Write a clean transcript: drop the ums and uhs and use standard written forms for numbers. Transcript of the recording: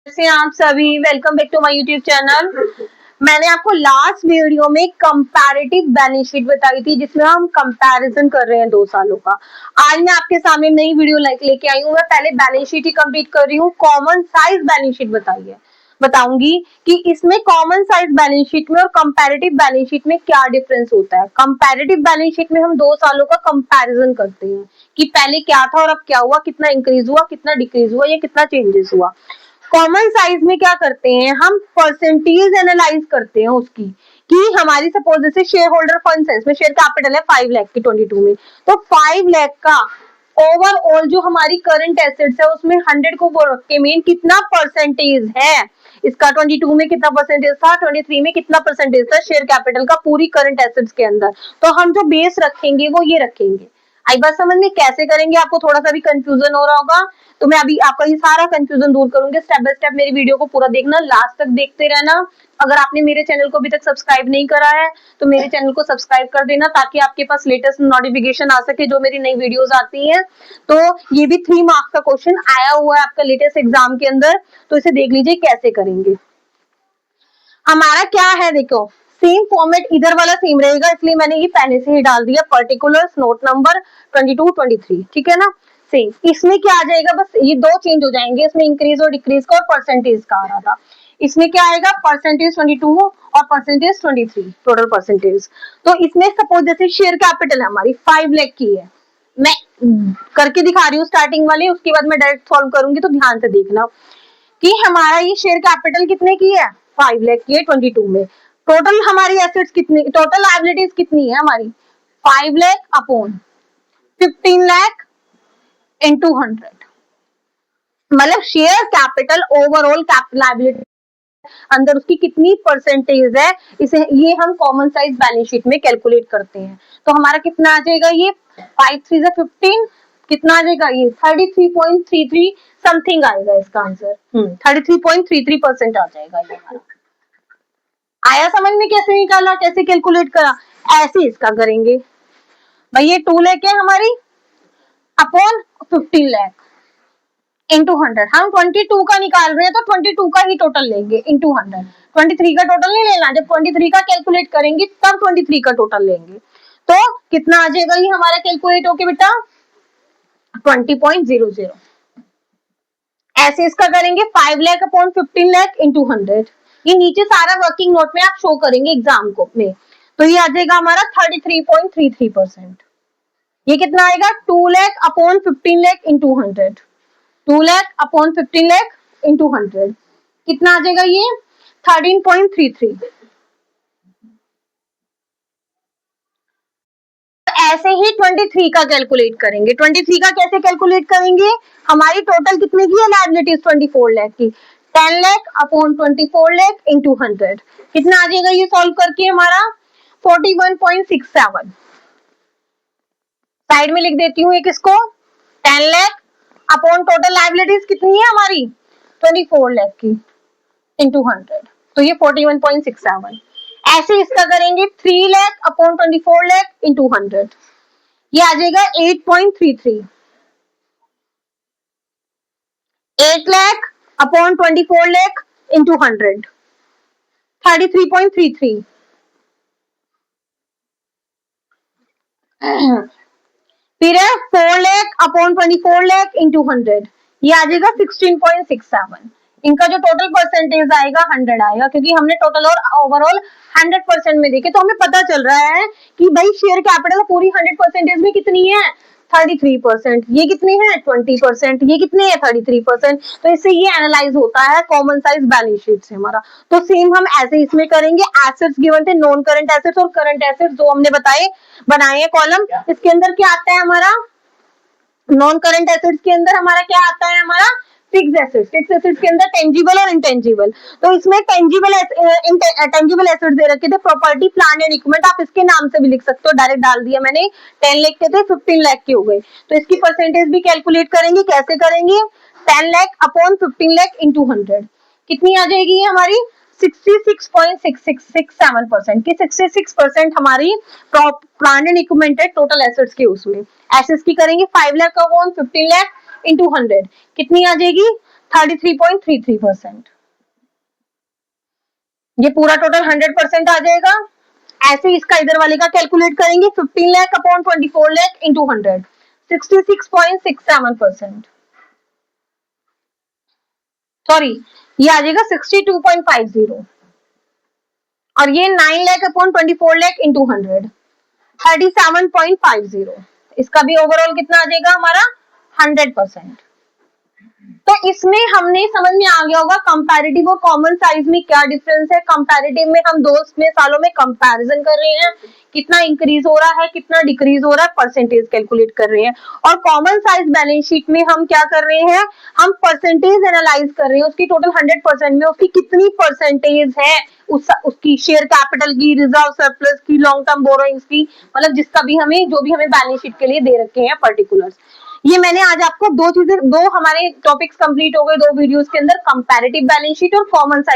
से आप सभी welcome back to my YouTube channel. मैंने आपको लास्ट वीडियो में कंपैरेटिव बैलेंस शीट बताई थी जिसमें हम कंपैरिजन कर रहे हैं 2 सालों का। आज मैं आपके सामने नई वीडियो लेके आई हूँ। मैं पहले बैलेंस शीट ही कंप्लीट कर रही हूँ। कॉमन साइज बैलेंस शीट बताऊंगी कि इसमें कॉमन साइज बैलेंस शीट में और कंपैरेटिव बैलेंस शीट में क्या डिफरेंस होता है। कंपैरेटिव बैलेंस शीट में हम 2 सालों का कंपैरिजन करते हैं कि पहले क्या था और अब क्या हुआ, कितना इंक्रीज हुआ, कितना डिक्रीज हुआ या कितना चेंजेस हुआ। कॉमन साइज में क्या करते हैं, हम परसेंटेज एनालाइज करते हैं उसकी कि हमारी सपोज जैसे शेयर होल्डर फंड है, इसमें शेयर कैपिटल है 5 लाख की 22 में, तो 5 लाख का ओवरऑल जो हमारी करंट एसेट्स है उसमें 100 को वो रख के मेन कितना परसेंटेज है इसका, 22 में कितना परसेंटेज था, 23 में कितना परसेंटेज था शेयर कैपिटल का पूरी करंट एसेट्स के अंदर। तो हम जो बेस रखेंगे वो ये रखेंगे। आई बात समझ में? कैसे करेंगे, आपको थोड़ा सा भी कंफ्यूजन हो रहा होगा तो मैं अभी आपका ये सारा कंफ्यूजन दूर करूंगी। स्टेप बाय स्टेप मेरी वीडियो को पूरा देखना, लास्ट तक देखते रहना। अगर आपने मेरे चैनल को अभी तक सब्सक्राइब नहीं करा है तो मेरे चैनल को सब्सक्राइब कर देना ताकि आपके पास लेटेस्ट नोटिफिकेशन आ सके जो मेरी नई वीडियोस आती हैं। तो ये भी 3 मार्क्स का क्वेश्चन आया हुआ है आपका लेटेस्ट एग्जाम के अंदर, तो इसे देख लीजिए कैसे करेंगे। हमारा क्या है, देखो सेम फॉर्मेट इधर वाला सेम रहेगा इसलिए मैंने ये पहले से ही डाल दिया, पर्टिकुलर्स नोट नंबर 22 23, ठीक है ना। सेम इसमें क्या आ जाएगा, बस ये 2 चेंज हो जाएंगे, इसमें इंक्रीज और डिक्रीज का और परसेंटेज का आ रहा था। इसमें क्या आएगा, परसेंटेज 22 और परसेंटेज 23, टोटल परसेंटेज। तो इसमें सपोज जैसे शेयर कैपिटल है हमारी 5 लाख की है, मैं करके दिखा रही हूँ स्टार्टिंग वाली, उसके बाद मैं डायरेक्ट सॉल्व करूंगी तो ध्यान से देखना कि हमारा ये शेयर कैपिटल कितने की है, 5 लाख की है 22 में। टोटल हमारी एसेट्स कितनी, टोटल लायबिलिटीज कितनी है हमारी, 5 लाख अपॉन 15 लाख इंटू 100, मतलब शेयर कैपिटल ओवरऑल लायबिलिटी अंदर उसकी कितनी परसेंटेज है, इसे ये हम कॉमन साइज बैलेंस शीट में कैलकुलेट करते हैं। तो हमारा कितना आ जाएगा, ये 5 3 15, कितना आ जाएगा, ये 33.33 समथिंग आएगा इसका आंसर। 33.33% आ जाएगा ये हमारा। आया समझ में कैसे निकाला, कैसे कैलकुलेट करा, ऐसे इसका करेंगे। भाई ये 2 लाख है हमारी अपॉन 15 लाख इंटू 100, हम 22 का निकाल रहे हैं तो 22 का ही टोटल लेंगे इंटू 100। 23 का टोटल नहीं लेना, जब 23 का कैलकुलेट करेंगे तब 23 का टोटल लेंगे। तो कितना आ जाएगा ये हमारा कैलकुलेट होके बेटा, 20.00। ऐसे इसका करेंगे 5 लाख अपॉन 15 लाख इंटू 100। ये नीचे सारा वर्किंग नोट में आप शो करेंगे एग्जाम को में, तो ये आ जाएगा हमारा 33.33%। ये कितना आएगा, 2 lakh upon 15 lakh into 100, 2 lakh upon 15 lakh into 100, कितना आ जाएगा ये 13.33। ऐसे ही 23 का कैलकुलेट करेंगे। 23 का कैसे कैलकुलेट करेंगे, हमारी टोटल कितने की है लायबिलिटीज, 24 लाख की, 10 लाख अपॉन 24 लाख इंटू 100, कितना आ जाएगा ये सॉल्व करके हमारा 41.67। साइड में लिख देती हूँ एक इसको, 10 लाख अपॉन टोटल लायबिलिटीज कितनी है हमारी 24 लाख की इंटू 100, तो ये 41.67। ऐसे इसका करेंगे 3 लाख अपॉन 24 लाख इंटू 100, ये आ जाएगा 8.33। 8 लाख अपॉन 24 लाख इंटू 100, 33.33। फिर है 4 लाख अपॉन 24 लाख इंटू 100, ये आ जाएगा 16.67। इनका जो टोटल परसेंटेज आएगा 100 आएगा, क्योंकि हमने टोटल और ओवरऑल 100% में देखे तो हमें पता चल रहा है कि भाई शेयर कैपिटल पूरी 100% में कितनी है 33%, ये कितने हैं 20%, ये कितने हैं 33%। तो इससे ये एनालाइज होता है कॉमन साइज बैलेंस शीट से हमारा। तो सेम हम ऐसे इसमें करेंगे, एसेट्स गिवन थे, नॉन करंट एसेट्स और करंट एसेट्स जो हमने बताए बनाए हैं कॉलम। इसके अंदर क्या आता है हमारा, नॉन करंट एसेट्स के अंदर हमारा क्या आता है, हमारा फिक्स्ड एसेट्स। फिक्स्ड एसेट्स के अंदर टेंजिबल और इंटेंजिबल, तो इसमें टेंजिबल एसेट्स दे रखे थे, प्रॉपर्टी प्लांट एंड इक्विपमेंट, आप इसके नाम से भी लिख सकते हो, डायरेक्ट डाल दिया मैंने। 10 लाख के थे 15 लाख के हो गए, तो इसकी परसेंटेज भी कैलकुलेट करेंगे। कैसे करेंगे, 10 लाख अपॉन 15 लाख इंटू 100, कितनी आ जाएगी हमारी 66.6667% की 66% हमारी प्लांट एंड इक्विपमेंट है टोटल एसेट्स के उसमें। एसेट्स की करेंगे 5 लाख अपॉन 15 लाख इंटू 100, कितनी आ जाएगी 33.33%। ये पूरा टोटल 100% आ जाएगा। ऐसे इसका इधर वाले का कैलकुलेट करेंगे 15 lakh upon 24 lakh into 100, 66.67%। Sorry, ये आ जाएगा 62.50 और ये 9 लाख अपॉन 24 लाख इंटू 100, 37.50। इसका भी ओवरऑल कितना आ जाएगा हमारा 100%। तो इसमें हमने समझ में आ गया होगा कंपैरेटिव और कॉमन साइज में क्या डिफरेंस है। कंपैरेटिव में हम 2 सालों में कंपैरिजन कर रहे हैं, कितना इंक्रीज हो रहा है कितना डिक्रीज हो रहा है, परसेंटेज कैलकुलेट कर रहे हैं। और कॉमन साइज बैलेंस शीट में हम क्या कर रहे हैं, हम परसेंटेज एनालाइज कर रहे हैं, उसकी टोटल 100% में उसकी कितनी परसेंटेज है, उसकी शेयर कैपिटल की, रिजर्व सरप्लस की, लॉन्ग टर्म बोरोइंग्स की, मतलब जिसका भी हमें जो भी हमें बैलेंस शीट के लिए दे रखे हैं पर्टिकुलर्स। ये मैंने आज आपको दो हमारे टॉपिक्स कंप्लीट हो गए 2 वीडियोस के अंदर, कंपैरेटिव बैलेंस शीट और कॉमन साइज